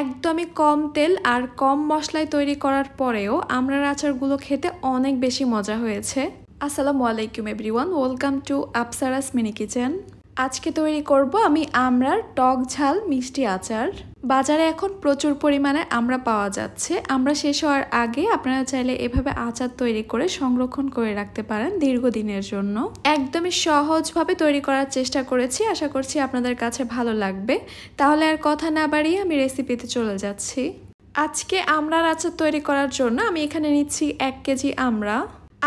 একদমই কম তেল আর কম মশলায় তৈরি করার পরেও আমড়ার আচারগুলো খেতে অনেক বেশি মজা হয়েছে। আসসালামু আলাইকুম everyone, welcome to Apsara's mini kitchen. আজকে তৈরি করব আমি আমড়ার টক ঝাল মিষ্টি আচার। বাজারে এখন প্রচুর পরিমাণে আমড়া পাওয়া যাচ্ছে। আমড়া শেষ হওয়ার আগে আপনারা চাইলে এভাবে আচার তৈরি করে সংরক্ষণ করে রাখতে পারেন দীর্ঘদিনের জন্য। একদমই সহজভাবে তৈরি করার চেষ্টা করেছি, আশা করছি আপনাদের কাছে ভালো লাগবে। তাহলে আর কথা না বাড়িয়ে আমি রেসিপিতে চলে যাচ্ছি। আজকে আমড়ার আচার তৈরি করার জন্য আমি এখানে নিচ্ছি 1 কেজি আমড়া।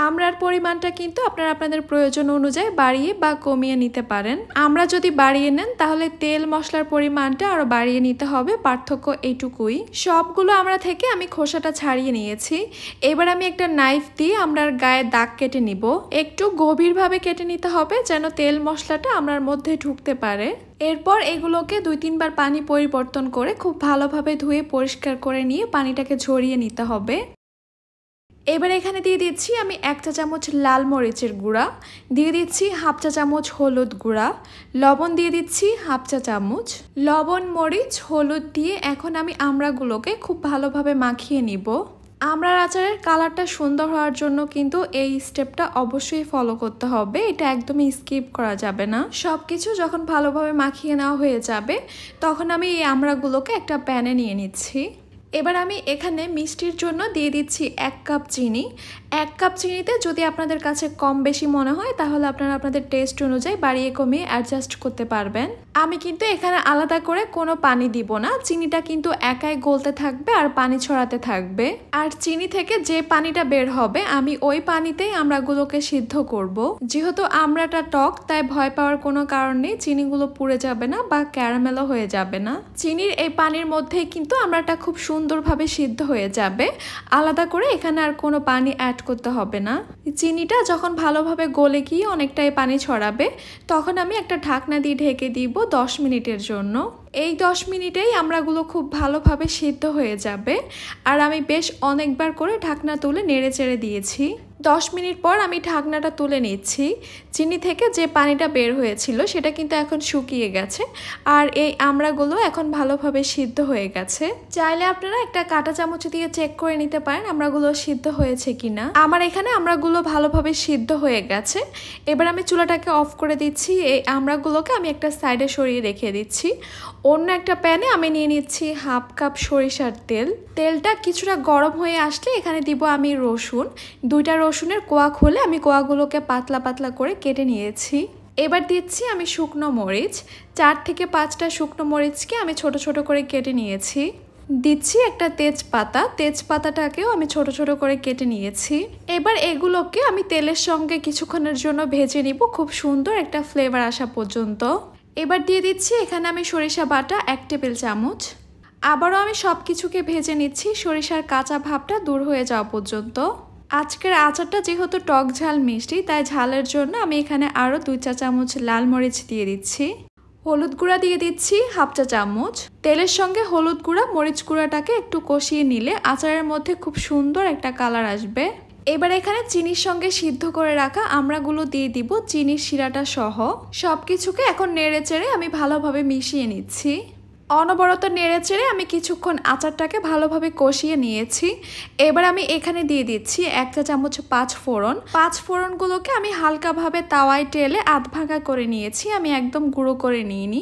আমড়ার পরিমাণটা কিন্তু আপনারা আপনাদের প্রয়োজন অনুযায়ী বাড়িয়ে বা কমিয়ে নিতে পারেন। আমরা যদি বাড়িয়ে নেন তাহলে তেল মশলার পরিমাণটা আরো বাড়িয়ে নিতে হবে, পার্থক্য এইটুকুই। সবগুলো আমড়া থেকে আমি খোসাটা ছাড়িয়ে নিয়েছি। এবার আমি একটা নাইফ দিয়ে আমড়ার গায়ে দাগ কেটে নিব। একটু গভীরভাবে কেটে নিতে হবে যেন তেল মশলাটা আমড়ার মধ্যে ঢুকতে পারে। এরপর এগুলোকে 2-3 বার পানি পরিবর্তন করে খুব ভালোভাবে ধুয়ে পরিষ্কার করে নিয়ে পানিটাকে ঝরিয়ে নিতে হবে। এবার এখানে দিয়ে দিচ্ছি আমি 1 চা চামচ লাল মরিচের গুঁড়া, দিয়ে দিচ্ছি 1/2 চা চামচ হলুদ গুঁড়া, লবণ দিয়ে দিচ্ছি 1/2 চা চামচ। লবণ মরিচ হলুদ দিয়ে এখন আমি আমড়াগুলোকে খুব ভালোভাবে মাখিয়ে নিব। আমড়ার আচারের কালারটা সুন্দর হওয়ার জন্য কিন্তু এই স্টেপটা অবশ্যই ফলো করতে হবে, এটা একদমই স্কিপ করা যাবে না। সব কিছু যখন ভালোভাবে মাখিয়ে নেওয়া হয়ে যাবে তখন আমি এই আমড়াগুলোকে একটা প্যানে নিয়ে নিচ্ছি। এবার আমি এখানে মিষ্টির জন্য দিয়ে দিচ্ছি 1 কাপ চিনি। 1 কাপ চিনিতে যদি আপনাদের কাছে কম বেশি মনে হয় তাহলে আপনারা আপনাদের টেস্ট অনুযায়ী বাড়িয়ে কমিয়ে অ্যাডজাস্ট করতে পারবেন। আমি কিন্তু এখানে আলাদা করে কোনো পানি দিব না, চিনিটা কিন্তু একাই গলতে থাকবে আর পানি ছড়াতে থাকবে। আর চিনি থেকে যে পানিটা বের হবে আমি ওই পানিতেই আমড়াগুলোকে সিদ্ধ করব। যেহেতু আমড়াটা টক তাই ভয় পাওয়ার কোনো কারণ নেই, চিনিগুলো পুড়ে যাবে না বা ক্যারামেলও হয়ে যাবে না। চিনির এই পানির মধ্যেই কিন্তু আমড়াটা খুব সুন্দরভাবে সিদ্ধ হয়ে যাবে। আলাদা করে এখানে আর কোনো পানি অ্যাড করতে হবে না। চিনিটা যখন ভালোভাবে গলে গিয়ে অনেকটাই পানি ছড়াবে তখন আমি একটা ঢাকনা দিয়ে ঢেকে দিব 10 মিনিটের জন্য। এই 10 মিনিটেই আমড়াগুলো খুব ভালোভাবে সিদ্ধ হয়ে যাবে। আর আমি বেশ অনেকবার করে ঢাকনা তুলে নেড়ে চেড়ে দিয়েছি। 10 মিনিট পর আমি ঢাকনাটা তুলে নিচ্ছি। চিনি থেকে যে পানিটা বের হয়েছিল সেটা কিন্তু এখন শুকিয়ে গেছে আর এই আমড়াগুলো এখন ভালোভাবে সিদ্ধ হয়ে গেছে। চাইলে আপনারা একটা কাঁটা চামচ দিয়ে চেক করে নিতে পারেন আমড়াগুলো সিদ্ধ হয়েছে কিনা। আমার এখানে আমড়াগুলো ভালোভাবে সিদ্ধ হয়ে গেছে। এবার আমি চুলাটাকে অফ করে দিচ্ছি। এই আমড়াগুলোকে আমি একটা সাইডে সরিয়ে রেখে দিচ্ছি। অন্য একটা প্যানে আমি নিয়ে নিচ্ছি 1/2 কাপ সরিষার তেল। তেলটা কিছুটা গরম হয়ে আসলে এখানে দিব আমি রসুন। 2টা রসুনের কোয়া খুলে আমি কোয়াগুলোকে পাতলা পাতলা করে কেটে নিয়েছি। এবার দিচ্ছি আমি শুকনো মরিচ। 4 থেকে 5টা শুকনো মরিচকে আমি ছোট ছোট করে কেটে নিয়েছি। দিচ্ছি একটা তেজপাতা, তেজপাতাটাকেও আমি ছোট ছোট করে কেটে নিয়েছি। এবার এগুলোকে আমি তেলের সঙ্গে কিছুক্ষণের জন্য ভেজে নিব, খুব সুন্দর একটা ফ্লেভার আসা পর্যন্ত। এবার দিয়ে দিচ্ছি এখানে আমি সরিষা বাটা 1 টেবিল চামচ। আবারও আমি সব কিছুকে ভেজে নিচ্ছি সরিষার কাঁচা ভাবটা দূর হয়ে যাওয়া পর্যন্ত। আজকের আচারটা যেহেতু টক ঝাল মিষ্টি তাই ঝালের জন্য আমি এখানে আরও 2 চা চামচ লাল মরিচ দিয়ে দিচ্ছি। হলুদ গুঁড়া দিয়ে দিচ্ছি 1/2 চা চামচ। তেলের সঙ্গে হলুদ গুঁড়া মরিচ গুঁড়াটাকে একটু কষিয়ে নিলে আচারের মধ্যে খুব সুন্দর একটা কালার আসবে। এবার এখানে চিনির সঙ্গে সিদ্ধ করে রাখা আমড়াগুলো দিয়ে দিব চিনির শিরাটা সহ। সবকিছুকে এখন নেড়ে চেড়ে আমি ভালোভাবে মিশিয়ে নিচ্ছি। অনবরত নেড়ে চেড়ে আমি কিছুক্ষণ আচারটাকে ভালোভাবে কষিয়ে নিয়েছি। এবার আমি এখানে দিয়ে দিচ্ছি 1 চা চামচ 5 ফোড়ন। 5 ফোড়নগুলোকে আমি হালকাভাবে তাওয়ায় টেলে আধ ভাঙা করে নিয়েছি, আমি একদম গুঁড়ো করে নিইনি।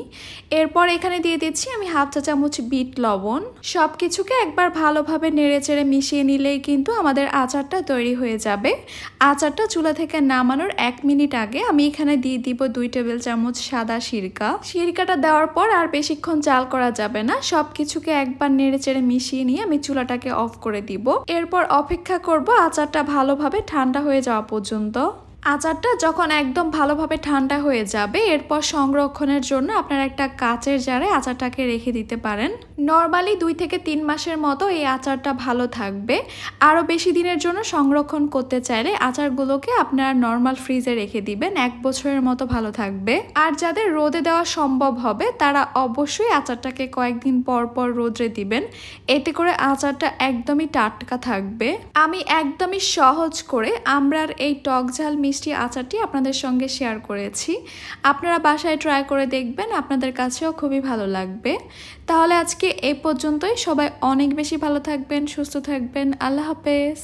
এরপর এখানে দিয়ে দিচ্ছি আমি 1/2 চা চামচ বিট লবণ। সব কিছুকে একবার ভালোভাবে নেড়ে চেড়ে মিশিয়ে নিলেই কিন্তু আমাদের আচারটা তৈরি হয়ে যাবে। আচারটা চুলা থেকে নামানোর 1 মিনিট আগে আমি এখানে দিয়ে দিব 2 টেবিল চামচ সাদা সিরকা। সিরকাটা দেওয়ার পর আর বেশিক্ষণ জাল করা যাবে না, সবকিছুকে একবার নেড়ে চেড়ে মিশিয়ে নিয়ে আমি চুলাটাকে অফ করে দিব। এরপর অপেক্ষা করব আচারটা ভালোভাবে ঠান্ডা হয়ে যাওয়া পর্যন্ত। আচারটা যখন একদম ভালোভাবে ঠান্ডা হয়ে যাবে এরপর সংরক্ষণের জন্য আপনারা একটা কাচের জারে আচারটাকে রেখে দিতে পারেন। নরমালি 2 থেকে 3 মাসের মতো এই আচারটা ভালো থাকবে। আরও বেশি দিনের জন্য সংরক্ষণ করতে চাইলে আচারগুলোকে আপনারা নর্মাল ফ্রিজে রেখে দিবেন, 1 বছরের মতো ভালো থাকবে। আর যাদের রোদে দেওয়া সম্ভব হবে তারা অবশ্যই আচারটাকে কয়েকদিন পর পর রোদে দিবেন, এতে করে আচারটা একদমই টাটকা থাকবে। আমি একদমই সহজ করে আমড়ার এই টক ঝাল মিষ্টি আচারটি আপনাদের সঙ্গে শেয়ার করেছি। আপনারা বাসায় ট্রাই করে দেখবেন, আপনাদের কাছেও খুবই ভালো লাগবে। তাহলে আজকে এই পর্যন্তই। সবাই অনেক বেশি ভালো থাকবেন, সুস্থ থাকবেন। আল্লাহ হাফেজ।